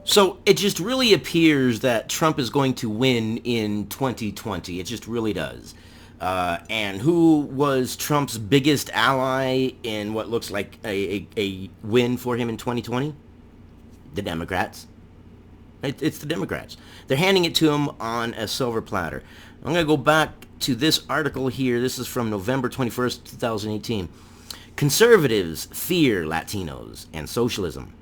So it just really appears that Trump is going to win in 2020. It just really does. And who was Trump's biggest ally in what looks like a win for him in 2020? The Democrats. It's the Democrats. They're handing it to him on a silver platter. I'm going to go back to this article here. This is from November 21st, 2018. Conservatives fear Latinos and socialism.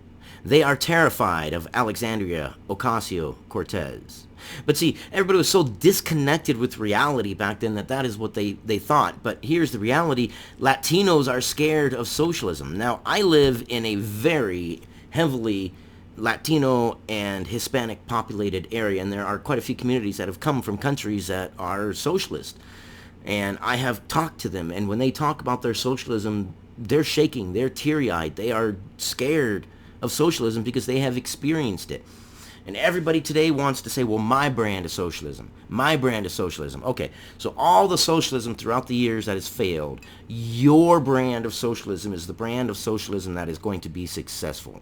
They are terrified of Alexandria Ocasio-Cortez. But see, everybody was so disconnected with reality back then that is what they thought. But here's the reality. Latinos are scared of socialism. Now, I live in a very heavily Latino and Hispanic populated area, and there are quite a few communities that have come from countries that are socialist. And I have talked to them, and when they talk about their socialism, they're shaking, they're teary-eyed, they are scared of socialism because they have experienced it. And everybody today wants to say, well, my brand is socialism. My brand is socialism. Okay, so all the socialism throughout the years that has failed, your brand of socialism is the brand of socialism that is going to be successful.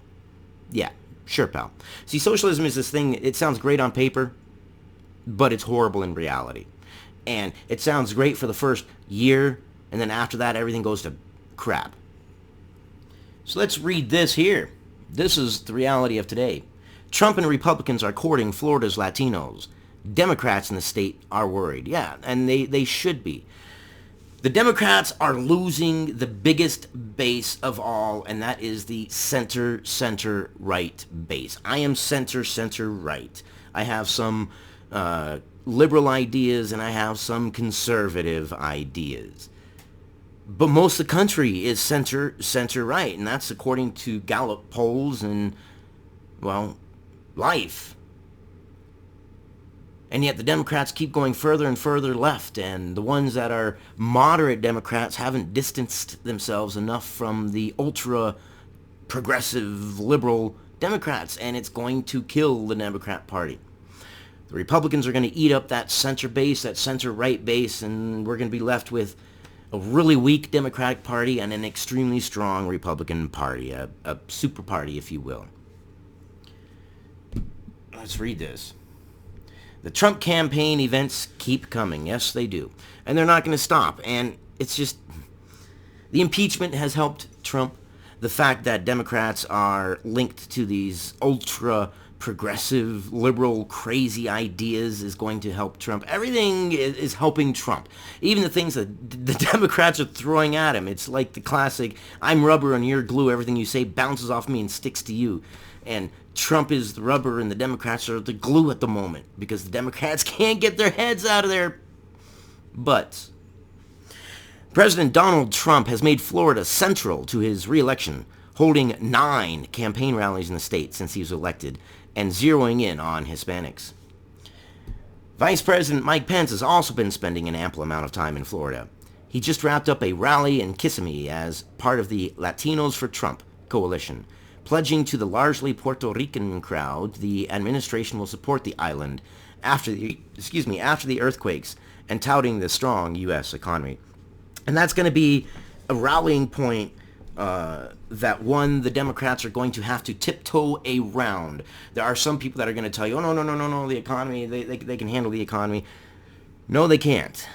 Yeah, sure, pal. See, socialism is this thing, it sounds great on paper, but it's horrible in reality. And it sounds great for the first year, and then after that, everything goes to crap. So let's read this here. This is the reality of today. Trump and Republicans are courting Florida's Latinos. Democrats in the state are worried. Yeah, and they should be. The Democrats are losing the biggest base of all, and that is the center-right base. I am center-right. I have some liberal ideas, and I have some conservative ideas. But most of the country is center-right, and that's according to Gallup polls and, well, life. And yet the Democrats keep going further and further left, and the ones that are moderate Democrats haven't distanced themselves enough from the ultra-progressive liberal Democrats, and it's going to kill the Democrat Party. The Republicans are going to eat up that center base, that center-right base, and we're going to be left with a really weak Democratic Party and an extremely strong Republican Party, a super party, if you will. Let's read this. The Trump campaign events keep coming. Yes, they do. And they're not going to stop. And it's just, the impeachment has helped Trump. The fact that Democrats are linked to these ultra progressive, liberal, crazy ideas is going to help Trump. Everything is helping Trump. Even the things that the Democrats are throwing at him. It's like the classic, I'm rubber and you're glue. Everything you say bounces off me and sticks to you. And Trump is the rubber and the Democrats are the glue at the moment because the Democrats can't get their heads out of their butts. President Donald Trump has made Florida central to his re-election, holding 9 campaign rallies in the state since he was elected and zeroing in on Hispanics. Vice President Mike Pence has also been spending an ample amount of time in Florida. He just wrapped up a rally in Kissimmee as part of the Latinos for Trump coalition, pledging to the largely Puerto Rican crowd the administration will support the island after the earthquakes and touting the strong U.S. economy. And that's going to be a rallying point that the Democrats are going to have to tiptoe around. There are some people that are going to tell you, oh, no, the economy, they can handle the economy. No, they can't.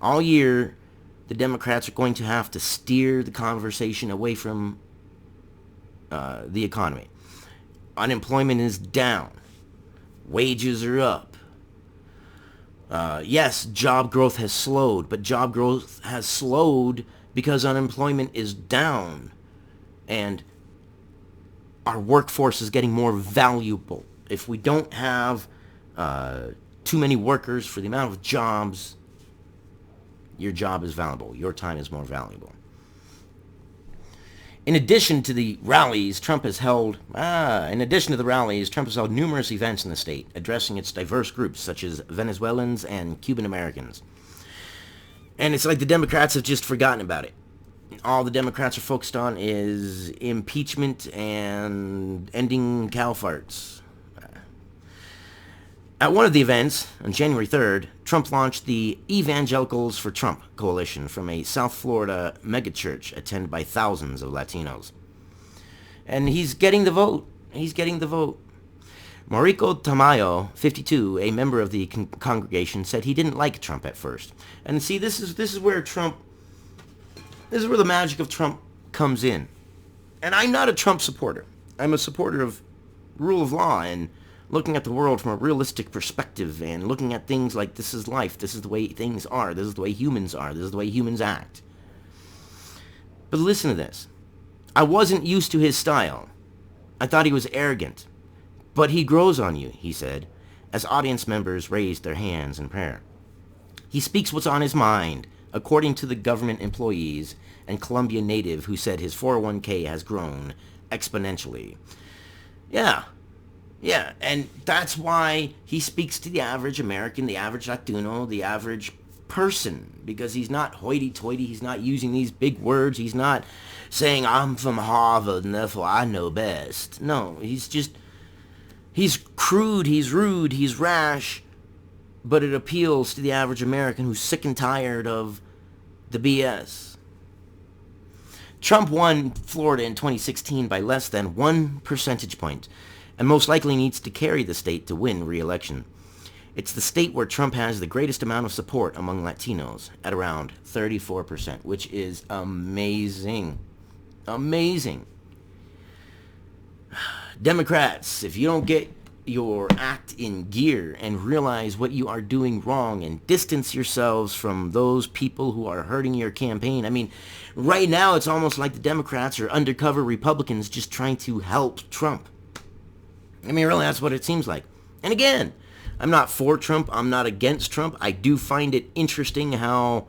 All year, the Democrats are going to have to steer the conversation away from the economy. Unemployment is down. Wages are up. Yes, job growth has slowed, but job growth has slowed because unemployment is down and our workforce is getting more valuable. If we don't have too many workers for the amount of jobs, your job is valuable. Your time is more valuable. In addition to the rallies, Trump has held numerous events in the state, addressing its diverse groups such as Venezuelans and Cuban Americans. And it's like the Democrats have just forgotten about it. All the Democrats are focused on is impeachment and ending cow farts. At one of the events, on January 3rd, Trump launched the Evangelicals for Trump coalition from a South Florida megachurch attended by thousands of Latinos. And he's getting the vote. He's getting the vote. Mauricio Tamayo, 52, a member of the congregation, said he didn't like Trump at first. And see, this is where the magic of Trump comes in. And I'm not a Trump supporter. I'm a supporter of rule of law and looking at the world from a realistic perspective and looking at things like this is life, this is the way things are, this is the way humans are, this is the way humans act. But listen to this. I wasn't used to his style. I thought he was arrogant. But he grows on you, he said, as audience members raised their hands in prayer. He speaks what's on his mind, according to the government employees and Colombia native who said his 401k has grown exponentially. Yeah, and that's why he speaks to the average American, the average Latino, the average person, because he's not hoity-toity, he's not using these big words, he's not saying, I'm from Harvard and therefore I know best. No, he's crude, he's rude, he's rash, but it appeals to the average American who's sick and tired of the BS. Trump won Florida in 2016 by less than 1 percentage point, and most likely needs to carry the state to win re-election. It's the state where Trump has the greatest amount of support among Latinos, at around 34%, which is amazing. Amazing. Democrats, if you don't get your act in gear and realize what you are doing wrong and distance yourselves from those people who are hurting your campaign. I mean, right now it's almost like the Democrats are undercover Republicans just trying to help Trump. I mean, really, that's what it seems like. And again, I'm not for Trump. I'm not against Trump. I do find it interesting how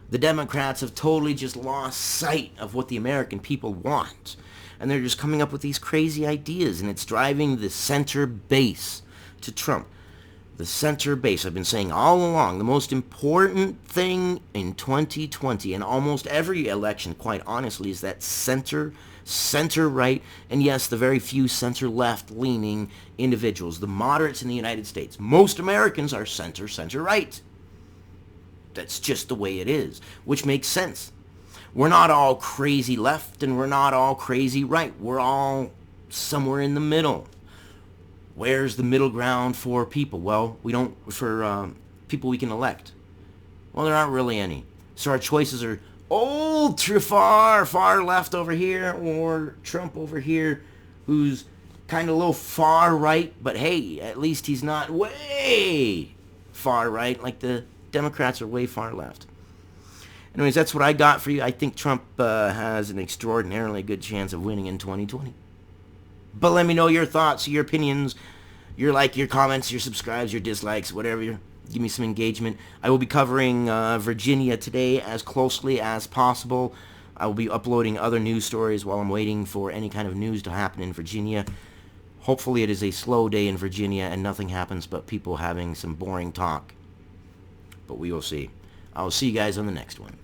the Democrats have totally just lost sight of what the American people want. And they're just coming up with these crazy ideas, and it's driving the center base to Trump. The center base, I've been saying all along, the most important thing in 2020, and almost every election, quite honestly, is that center-right, and yes, the very few center-left-leaning individuals, the moderates in the United States. Most Americans are center-right. That's just the way it is, which makes sense. We're not all crazy left and we're not all crazy right. We're all somewhere in the middle. Where's the middle ground for people? Well, for people we can elect. Well, there aren't really any. So our choices are ultra far left over here, or Trump over here, who's kind of a little far right, but hey, at least he's not way far right like the Democrats are way far left. Anyways, that's what I got for you. I think Trump has an extraordinarily good chance of winning in 2020. But let me know your thoughts, your opinions, your comments, your subscribes, your dislikes, whatever. Give me some engagement. I will be covering Virginia today as closely as possible. I will be uploading other news stories while I'm waiting for any kind of news to happen in Virginia. Hopefully it is a slow day in Virginia and nothing happens but people having some boring talk. But we will see. I'll see you guys on the next one.